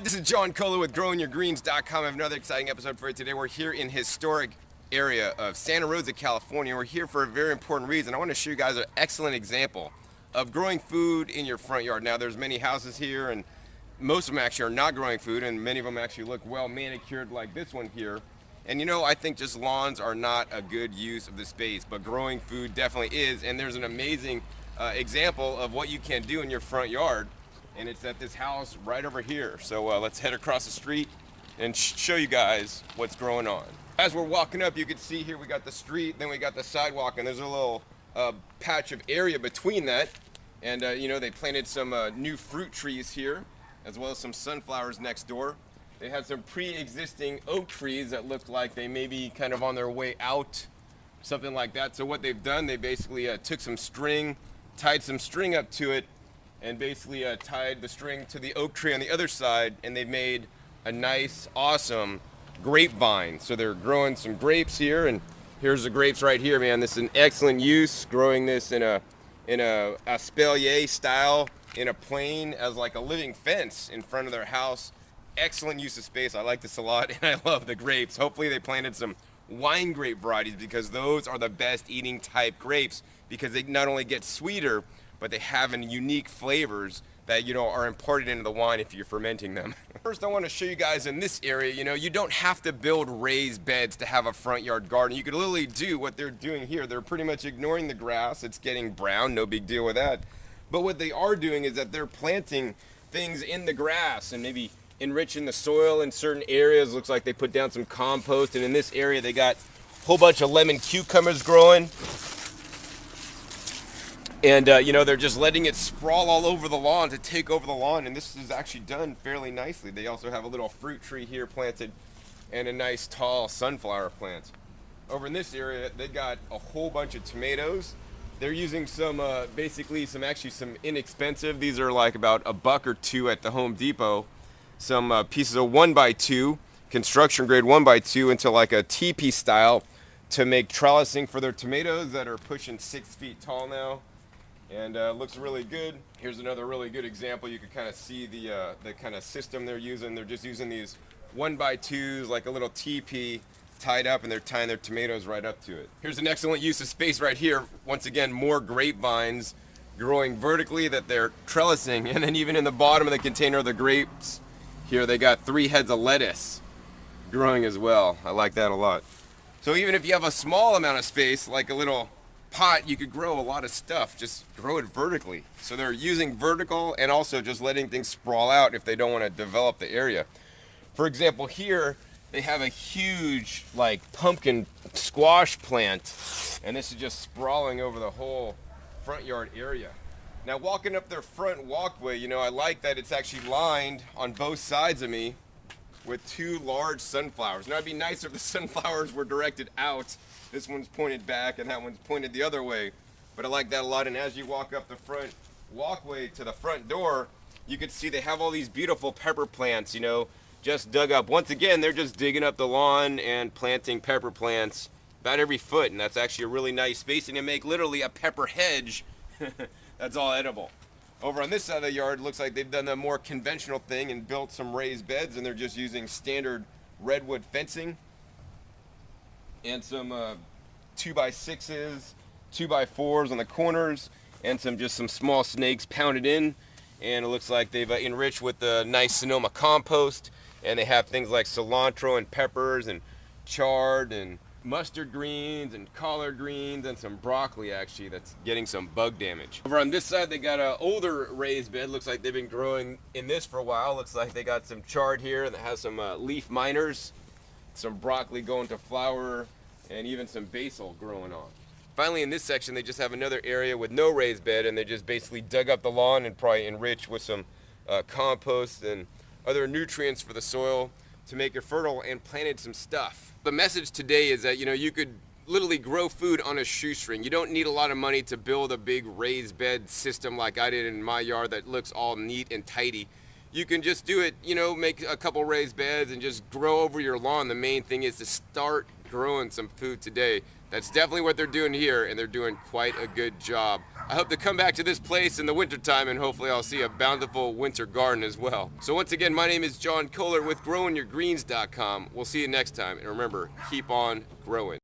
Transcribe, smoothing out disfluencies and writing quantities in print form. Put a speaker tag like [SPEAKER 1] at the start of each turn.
[SPEAKER 1] This is John Kohler with GrowingYourGreens.com. I have another exciting episode for you today. We're here in historic area of Santa Rosa, California. We're here for a very important reason. I want to show you guys an excellent example of growing food in your front yard. Now, there's many houses here, and most of them actually are not growing food, and many of them actually look well manicured like this one here. And you know, I think just lawns are not a good use of the space, but growing food definitely is. And there's an amazing example of what you can do in your front yard, and it's at this house right over here. So let's head across the street and show you guys what's growing on. As we're walking up, you can see here we got the street, then we got the sidewalk, and there's a little patch of area between that. And you know, they planted some new fruit trees here, as well as some sunflowers next door. They had some pre-existing oak trees that looked like they may be kind of on their way out, something like that. So what they've done, they basically took some string, tied some string up to it, and basically tied the string to the oak tree on the other side, and they've made a nice, awesome grapevine. So they're growing some grapes here, and here's the grapes right here, man. This is an excellent use, growing this in a espalier style, in a plane as like a living fence in front of their house. Excellent use of space. I like this a lot, and I love the grapes. Hopefully they planted some wine grape varieties, because those are the best eating type grapes, because they not only get sweeter, but they have unique flavors that, you know, are imparted into the wine if you're fermenting them. First, I want to show you guys in this area, you know, you don't have to build raised beds to have a front yard garden. You could literally do what they're doing here. They're pretty much ignoring the grass. It's getting brown, no big deal with that. But what they are doing is that they're planting things in the grass and maybe enriching the soil in certain areas. Looks like they put down some compost, and in this area they got a whole bunch of lemon cucumbers growing. And you know, they're just letting it sprawl all over the lawn to take over the lawn, and this is actually done fairly nicely. They also have a little fruit tree here planted and a nice tall sunflower plant. Over in this area, they got a whole bunch of tomatoes. They're using some basically some inexpensive, these are like about $1 or $2 at the Home Depot, some pieces of 1x2, construction grade 1x2, into like a teepee style to make trellising for their tomatoes that are pushing 6 feet tall now. And looks really good. Here's another really good example. You can kind of see the kind of system they're using. They're just using these 1x2s, like a little teepee tied up, and they're tying their tomatoes right up to it. Here's an excellent use of space right here. Once again, more grapevines growing vertically that they're trellising. And then even in the bottom of the container of the grapes, here they got 3 heads of lettuce growing as well. I like that a lot. So even if you have a small amount of space, like a little pot, you could grow a lot of stuff. Just grow it vertically. So they're using vertical and also just letting things sprawl out if they don't want to develop the area. For example, here they have a huge like pumpkin squash plant, and this is just sprawling over the whole front yard area. Now, walking up their front walkway, you know, I like that it's actually lined on both sides of me with 2 large sunflowers. Now, it'd be nice if the sunflowers were directed out. This one's pointed back and that one's pointed the other way, but I like that a lot. And as you walk up the front walkway to the front door, you can see they have all these beautiful pepper plants, you know, just dug up. Once again, they're just digging up the lawn and planting pepper plants about every foot, and that's actually a really nice spacing to make literally a pepper hedge. That's all edible. Over on this side of the yard, looks like they've done the more conventional thing and built some raised beds, and they're just using standard redwood fencing and some 2x6s, 2x4s on the corners, and some small snakes pounded in. And it looks like they've enriched with the nice Sonoma compost, and they have things like cilantro and peppers and chard and mustard greens and collard greens and some broccoli actually that's getting some bug damage. Over on this side, they got an older raised bed. Looks like they've been growing in this for a while. Looks like they got some chard here that has some leaf minors, some broccoli going to flower, and even some basil growing on. Finally, in this section, they just have another area with no raised bed, and they just basically dug up the lawn and probably enriched with some compost and other nutrients for the soil to make it fertile, and planted some stuff. The message today is that, you know, you could literally grow food on a shoestring. You don't need a lot of money to build a big raised bed system like I did in my yard that looks all neat and tidy. You can just do it, you know, make a couple raised beds and just grow over your lawn. The main thing is to start growing some food today. That's definitely what they're doing here, and they're doing quite a good job I hope to come back to this place in the wintertime, and hopefully I'll see a bountiful winter garden as well. So once again, my name is John Kohler with GrowingYourGreens.com. We'll see you next time, and remember, keep on growing.